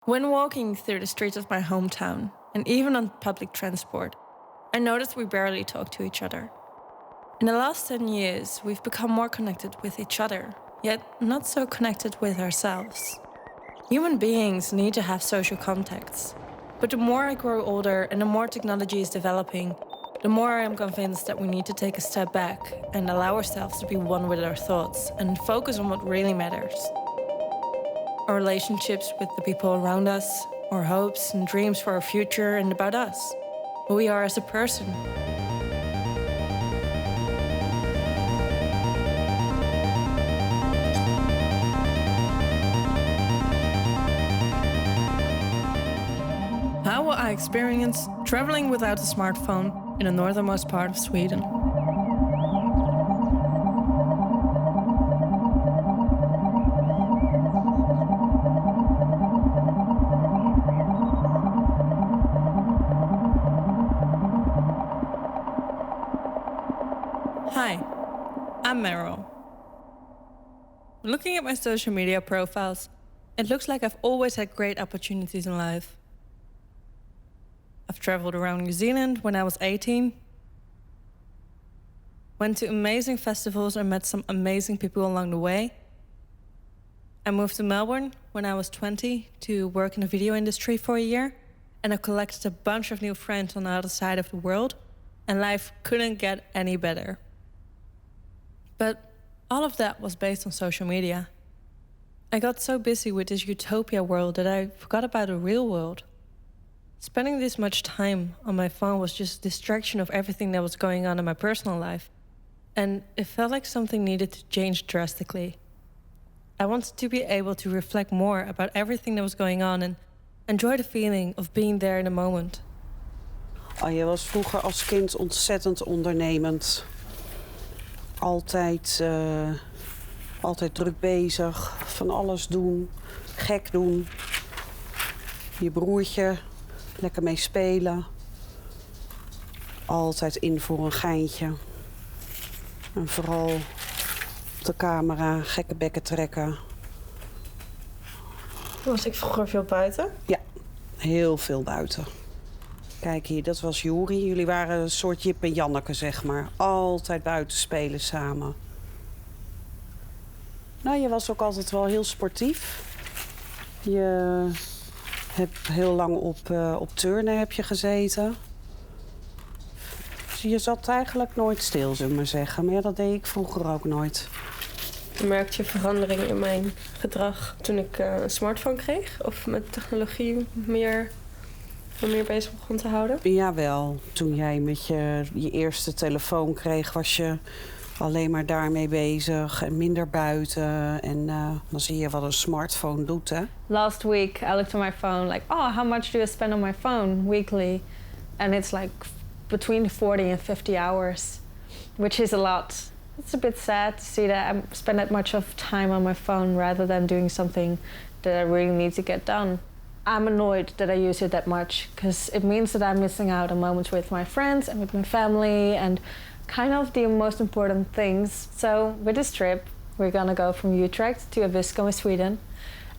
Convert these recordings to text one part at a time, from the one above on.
When walking through the streets of my hometown, and even on public transport, I noticed we barely talk to each other. In the last 10 years, we've become more connected with each other, yet not so connected with ourselves. Human beings need to have social contacts. But the more I grow older and the more technology is developing, the more I am convinced that we need to take a step back and allow ourselves to be one with our thoughts and focus on what really matters. Our relationships with the people around us, our hopes and dreams for our future, and about us, who we are as a person. How will I experience traveling without a smartphone in the northernmost part of Sweden? Hi, I'm Merel. Looking at my social media profiles, it looks like I've always had great opportunities in life. I've traveled around New Zealand when I was 18, went to amazing festivals and met some amazing people along the way. I moved to Melbourne when I was 20 to work in the video industry for a year, and I collected a bunch of new friends on the other side of the world, and life couldn't get any better. But all of that was based on social media. I got so busy with this utopia world that I forgot about the real world. Spending this much time on my phone was just a distraction of everything that was going on in my personal life. And it felt like something needed to change drastically. I wanted to be able to reflect more about everything that was going on and enjoy the feeling of being there in the moment. Oh, je was vroeger als kind ontzettend ondernemend. Altijd druk bezig, van alles doen, gek doen. Je broertje, lekker mee spelen. Altijd in voor een geintje. En vooral op de camera, gekke bekken trekken. Was ik vroeger veel buiten? Ja, heel veel buiten. Kijk hier, dat was Juri. Jullie waren een soort Jip en Janneke, zeg maar. Altijd buiten spelen samen. Nou, je was ook altijd wel heel sportief. Je hebt heel lang op turnen heb je gezeten. Dus je zat eigenlijk nooit stil, zullen we maar zeggen. Maar ja, dat deed ik vroeger ook nooit. Merkte je verandering in mijn gedrag toen ik een smartphone kreeg? Of met technologie meer bezig begon te houden? Jawel. Toen jij met je eerste telefoon kreeg, was je alleen maar daarmee bezig en minder buiten. En dan zie je wat een smartphone doet, hè? Last week, I looked at my phone like, oh, how much do I spend on my phone weekly? And it's like between 40 and 50 hours, which is a lot. It's a bit sad to see that I spend that much of time on my phone rather than doing something that I really need to get done. I'm annoyed that I use it that much because it means that I'm missing out on moments with my friends and with my family and kind of the most important things. So with this trip, we're gonna go from Utrecht to Abisko in Sweden.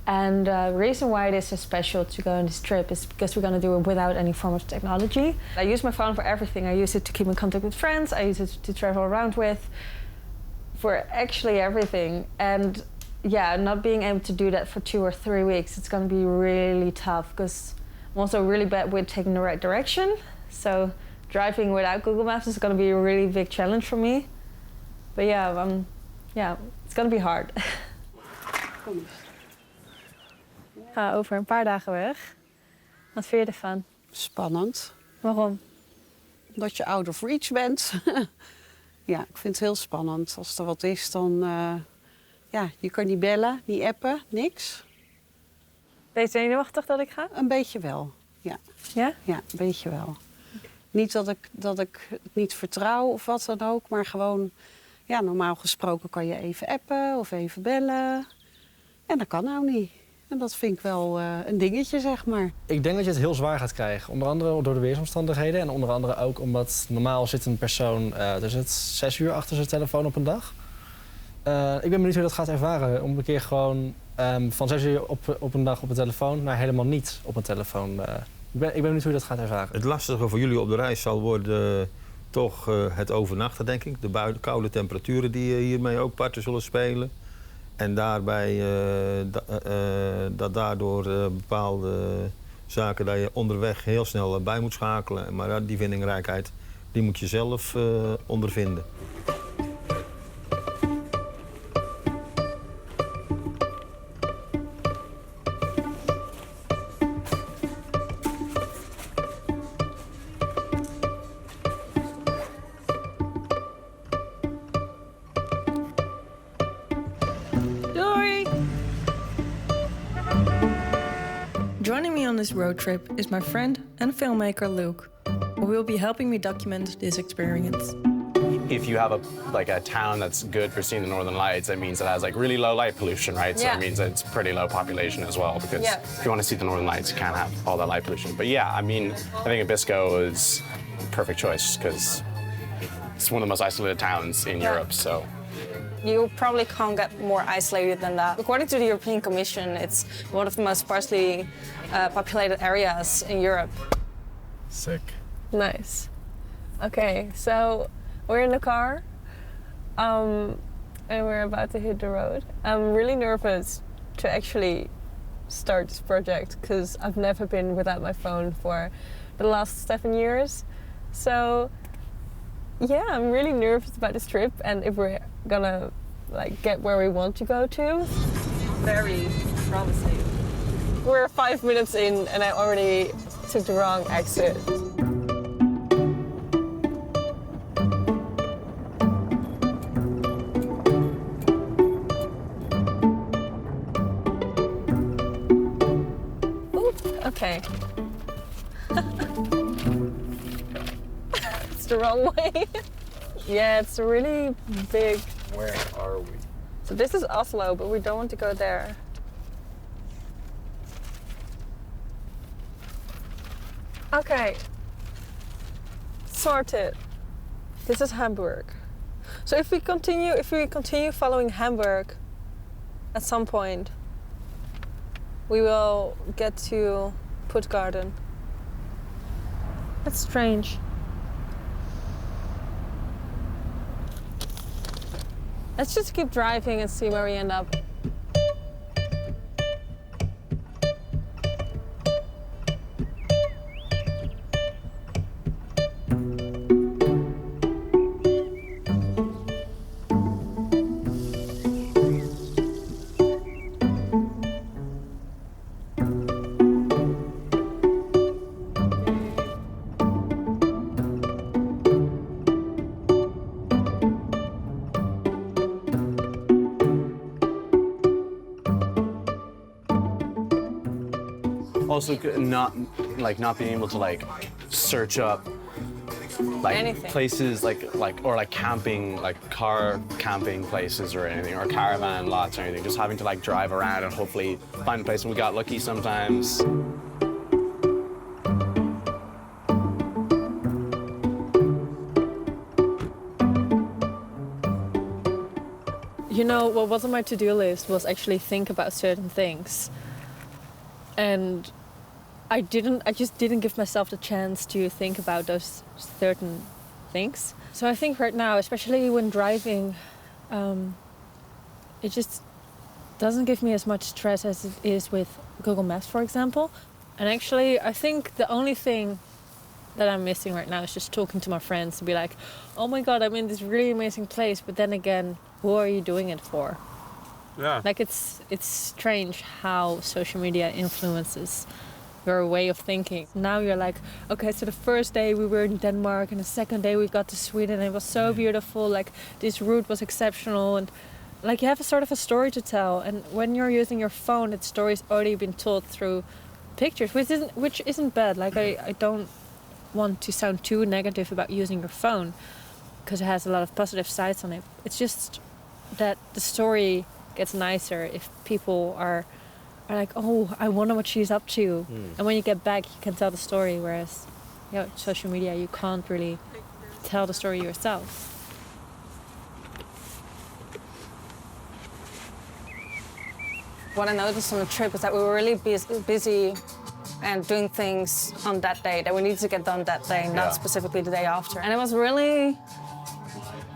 And the reason why it is so special to go on this trip is because we're gonna do it without any form of technology. I use my phone for everything. I use it to keep in contact with friends. I use it to travel around with, for actually everything. And yeah, not being able to do that for 2 or 3 weeks, it's going to be really tough because I'm also really bad with taking the right direction. So driving without Google Maps is going to be a really big challenge for me. But yeah, it's going to be hard. Ik ga over een paar dagen weg. Wat vind je ervan? Spannend. Waarom? Omdat je out of reach bent. Ja, ik vind het heel spannend. Als er wat is, dan... Ja, je kan niet bellen, niet appen, niks. Ben je zenuwachtig dat ik ga? Een beetje wel, ja. Ja? Ja, een beetje wel. Niet dat ik het niet vertrouw of wat dan ook, maar gewoon... Ja, normaal gesproken kan je even appen of even bellen. En dat kan nou niet. En dat vind ik wel een dingetje, zeg maar. Ik denk dat je het heel zwaar gaat krijgen. Onder andere door de weersomstandigheden. En onder andere ook omdat normaal zit een persoon 6 uur achter zijn telefoon op een dag. Ik ben benieuwd hoe je dat gaat ervaren. Om een keer gewoon Van 6 uur op een dag op een telefoon naar helemaal niet op een telefoon. Ik ben benieuwd hoe je dat gaat ervaren. Het lastige voor jullie op de reis zal worden toch het overnachten, denk ik. De koude temperaturen die hiermee ook parten zullen spelen. En daarbij dat daardoor bepaalde zaken dat je onderweg heel snel bij moet schakelen. Maar die vindingrijkheid die moet je zelf ondervinden. Joining me on this road trip is my friend and filmmaker Luke, who will be helping me document this experience. If you have a town that's good for seeing the northern lights, it means it has like really low light pollution, right? So it means that it's pretty low population as well, because if you want to see the northern lights, you can't have all that light pollution. But yeah, I mean, I think Abisko is a perfect choice because it's one of the most isolated towns in Europe. So you probably can't get more isolated than that. According to the European Commission, it's one of the most sparsely populated areas in Europe. Sick. Nice. Okay, so we're in the car and we're about to hit the road. I'm really nervous to actually start this project because I've never been without my phone for the last 7 years. So yeah, I'm really nervous about this trip and if we're gonna get where we want to go to. Very promising. We're 5 minutes in and I already took the wrong exit. Okay. It's the wrong way. Yeah, it's really big. where are we? So this is Oslo, but we don't want to go there. Okay. Sorted. This is Hamburg. So if we continue following Hamburg, at some point, we will get to Puttgarden. That's strange. Let's just keep driving and see where we end up. Also, not being able to search up Anything. places or camping, car camping places or anything, or caravan lots or anything. Just having to drive around and hopefully find a place. And we got lucky sometimes. You know, what was on my to-do list was actually think about certain things. And I just didn't give myself the chance to think about those certain things. So I think right now, especially when driving, it just doesn't give me as much stress as it is with Google Maps, for example. And actually, I think the only thing that I'm missing right now is just talking to my friends and be like, oh my God, I'm in this really amazing place. But then again, who are you doing it for? Yeah. It's strange how social media influences your way of thinking. Now you're like, okay, so the first day we were in Denmark and the second day we got to Sweden and it was so beautiful, this route was exceptional, and you have a sort of a story to tell. And when you're using your phone, that story's already been told through pictures, which isn't bad. I don't want to sound too negative about using your phone because it has a lot of positive sides on it. It's just that the story gets nicer if people are like, oh, I wonder what she's up to. And when you get back, you can tell the story, whereas social media, you can't really tell the story yourself. What I noticed on the trip is that we were really busy and doing things on that day that we needed to get done that day, not specifically the day after. And it was really,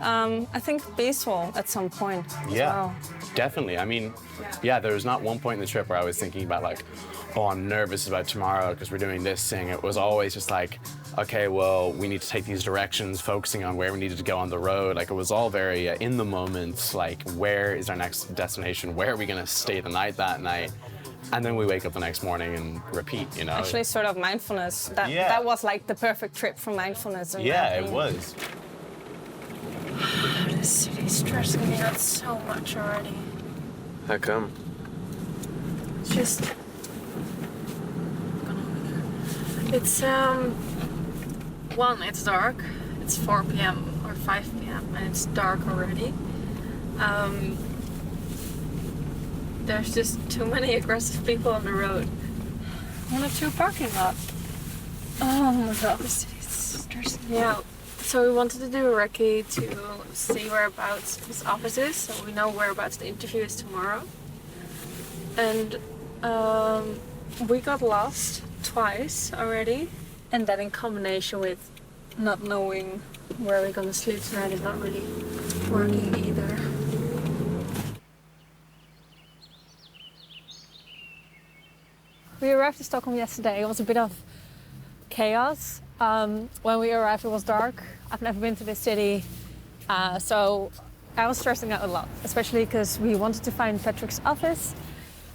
I think, peaceful at some point as well. Definitely. I mean, there was not one point in the trip where I was thinking about like, oh, I'm nervous about tomorrow because we're doing this thing. It was always just like, okay, well, we need to take these directions, focusing on where we needed to go on the road. Like, it was all very in the moment, like, where is our next destination? Where are we going to stay the night that night? And then we wake up the next morning and repeat, you know? Actually, sort of mindfulness. That was like the perfect trip for mindfulness. It was. This city's stressing me out so much already. How come? Just... It's, one, it's dark. It's 4 p.m. or 5 p.m. and it's dark already. There's just too many aggressive people on the road. One or two parking lot. Oh my god, this city's stressing me out. So we wanted to do a recce to see whereabouts his office is, so we know whereabouts the interview is tomorrow. And we got lost twice already, and that in combination with not knowing where we're gonna sleep tonight is not really working either. We arrived in Stockholm yesterday. It was a bit of chaos. When we arrived, it was dark. I've never been to this city, so I was stressing out a lot, especially because we wanted to find Patrick's office.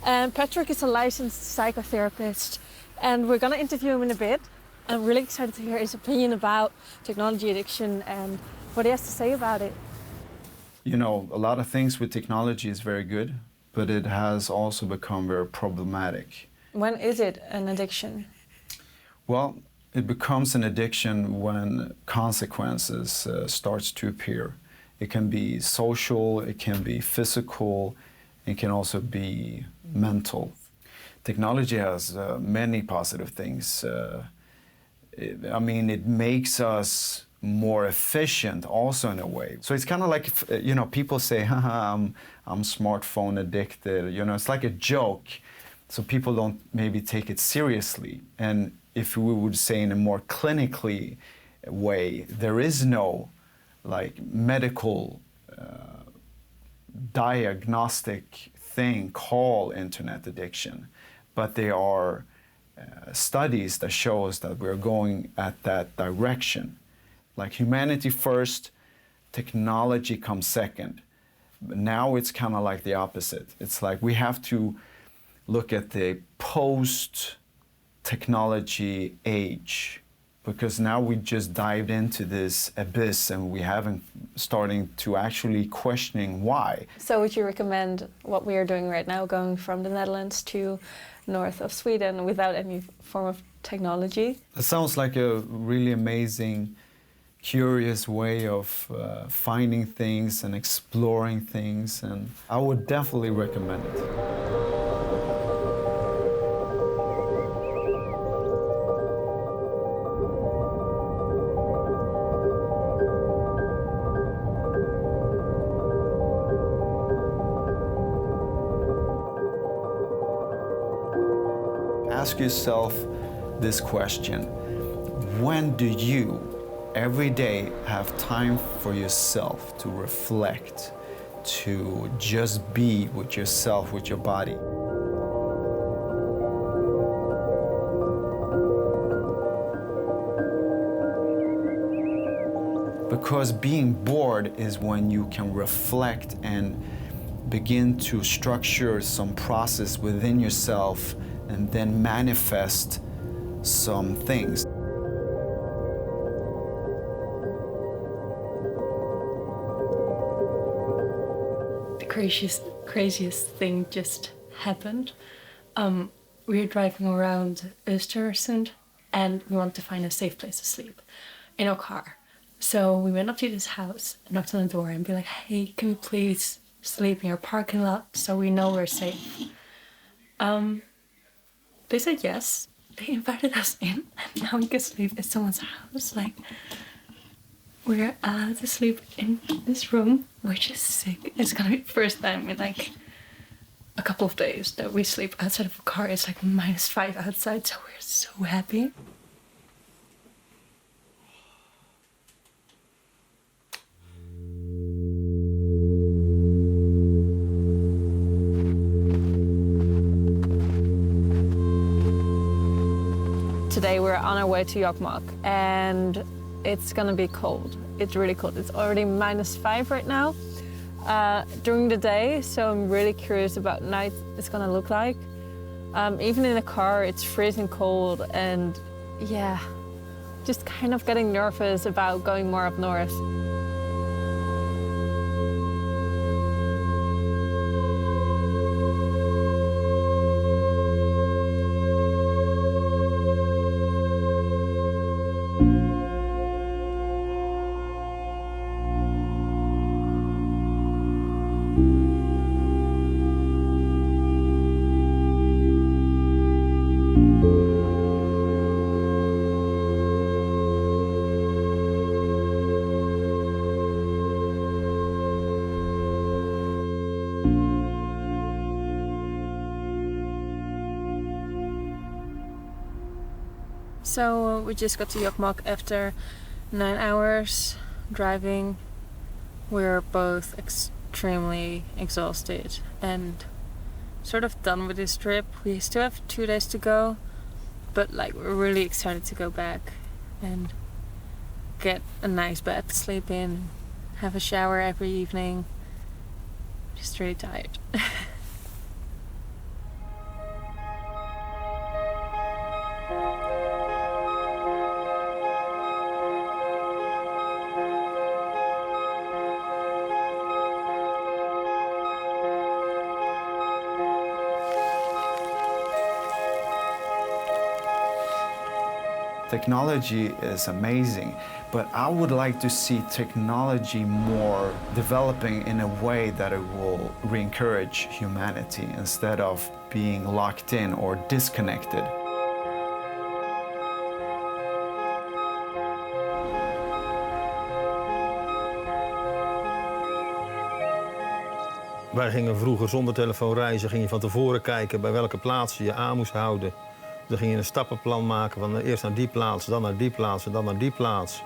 And Patrick is a licensed psychotherapist, and we're gonna interview him in a bit. I'm really excited to hear his opinion about technology addiction and what he has to say about it. You know, a lot of things with technology is very good, but it has also become very problematic. When is it an addiction? Well, it becomes an addiction when consequences starts to appear. It can be social, it can be physical, it can also be mental. Technology has many positive things. It makes us more efficient also in a way. So it's kind of like, you know, people say, haha, I'm smartphone addicted. You know, it's like a joke. So people don't maybe take it seriously. And if we would say in a more clinically way, there is no like medical diagnostic thing called internet addiction, but there are studies that show us that we're going at that direction. Like humanity first, technology comes second. But now it's kind of like the opposite. It's like we have to look at the post-technology age, because now we just dived into this abyss and we haven't starting to actually questioning why. So would you recommend what we are doing right now, going from the Netherlands to north of Sweden without any form of technology? It sounds like a really amazing, curious way of finding things and exploring things, and I would definitely recommend it. Ask yourself this question: when do you every day have time for yourself to reflect, to just be with yourself, with your body? Because being bored is when you can reflect and begin to structure some process within yourself and then manifest some things. The craziest thing just happened. We were driving around Östersund and we wanted to find a safe place to sleep in our car. So we went up to this house, knocked on the door and be like, hey, can we please sleep in your parking lot so we know we're safe? They said yes. They invited us in, and now we can sleep in someone's house. Like, we're allowed to sleep in this room, which is sick. It's gonna be the first time in like a couple of days that we sleep outside of a car. It's like -5 outside, so we're so happy. Today we're on our way to Jokkmokk and it's gonna be cold. It's really cold. It's already -5 right now during the day, so I'm really curious about night it's gonna look like. Even in the car, it's freezing cold and yeah, just kind of getting nervous about going more up north. So we just got to Jokkmokk after 9 hours driving. We're both extremely exhausted and sort of done with this trip. We still have 2 days to go, but like we're really excited to go back and get a nice bed to sleep in, have a shower every evening. Just really tired. Technology is amazing, but I would like to see technology more developing in a way that it will re-encourage humanity instead of being locked in or disconnected. Wij gingen vroeger zonder telefoon reizen, ging je van tevoren kijken bij welke plaatsen je aan moest houden. Dan ging je een stappenplan maken van eerst naar die plaats, dan naar die plaats en dan naar die plaats.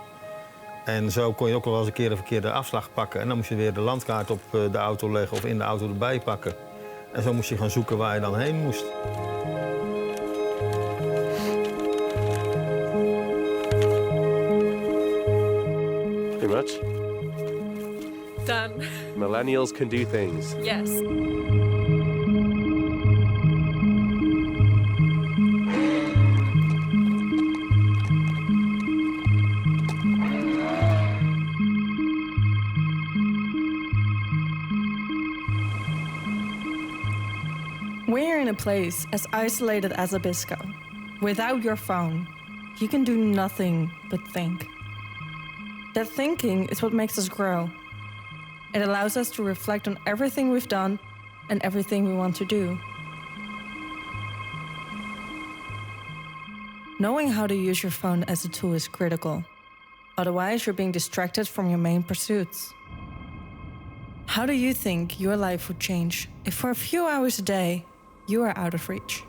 En zo kon je ook wel eens een keer een verkeerde afslag pakken. En dan moest je weer de landkaart op de auto leggen of in de auto erbij pakken. En zo moest je gaan zoeken waar je dan heen moest. Pretty much? Done. Millennials can do things. Yes. We're in a place as isolated as Abisko. Without your phone, you can do nothing but think. That thinking is what makes us grow. It allows us to reflect on everything we've done and everything we want to do. Knowing how to use your phone as a tool is critical. Otherwise, you're being distracted from your main pursuits. How do you think your life would change if for a few hours a day you are out of reach?